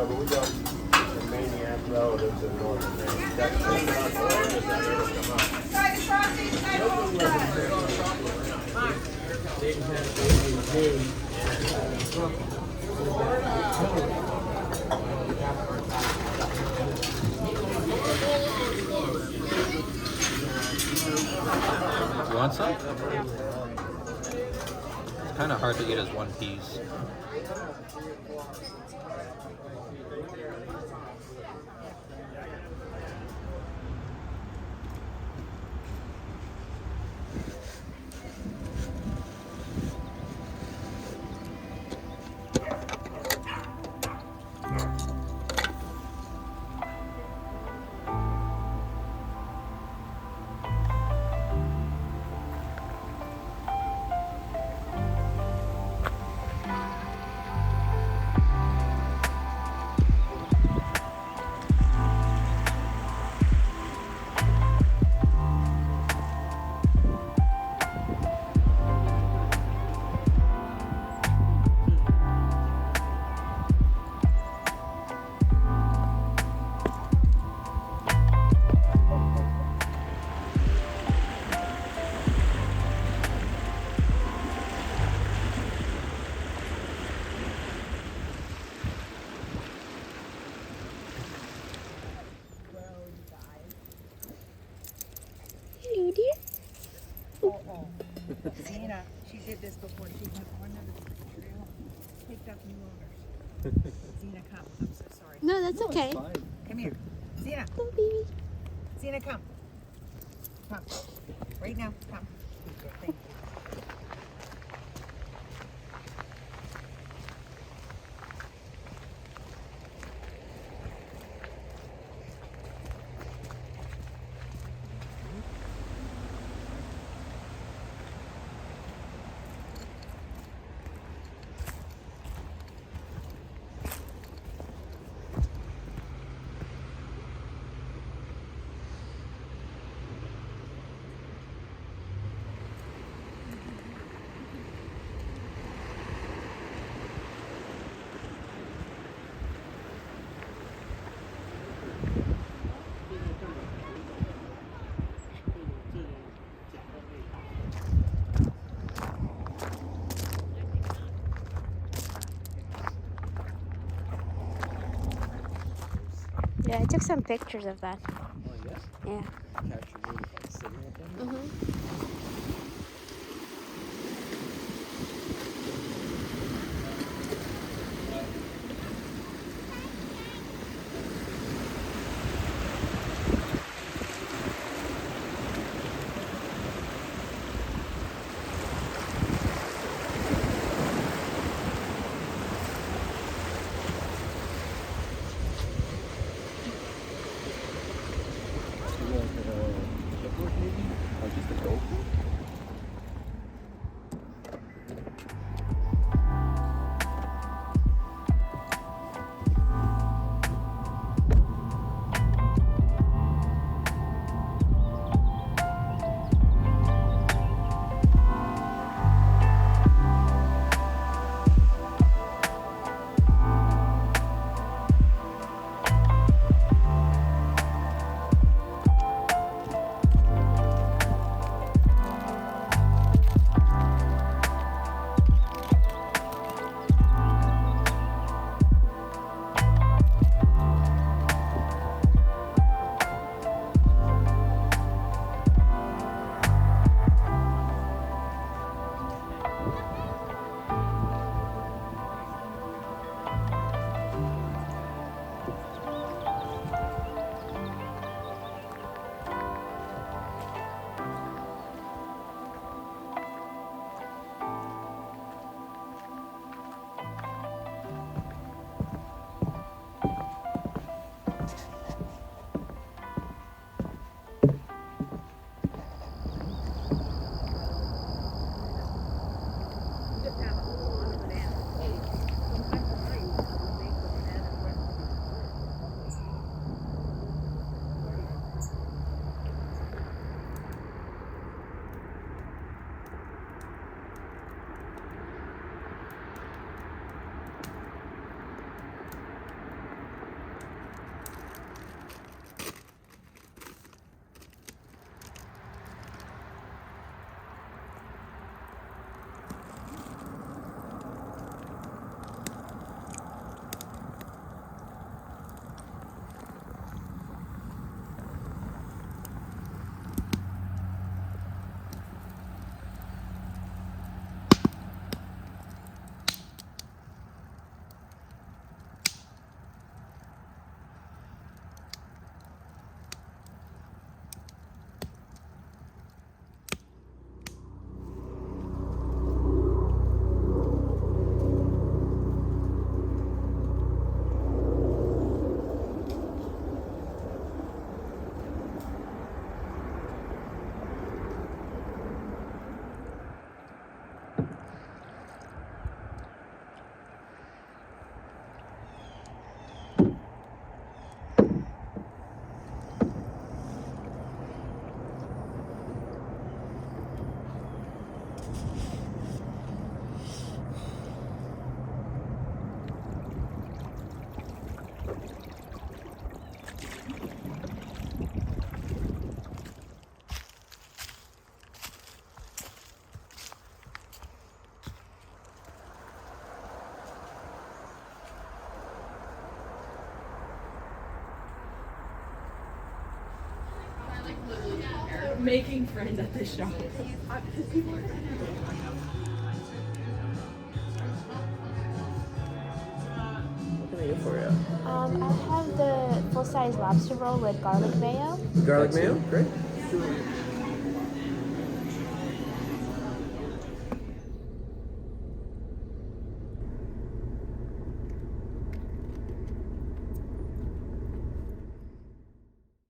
but we got some maniac relatives in northern Maine. That's not gorgeous that ever come up. You want some? It's kind of hard to eat as one piece. Hello, dear. Zena, she did this before she went on the trail, picked up new owners. Zena, come. I'm so sorry. No, that's okay. Come here. Zena. Oh, baby. Zena, come. Come. Right now. Come. Thank you. Yeah, I took some pictures of that. Oh, yes? Yeah. Capture me if I'm sitting with them. Mm-hmm. Or just a GoPro? making friends at the shop. What can I get for you? I have the full-size lobster roll with garlic mayo. Garlic mayo? Great.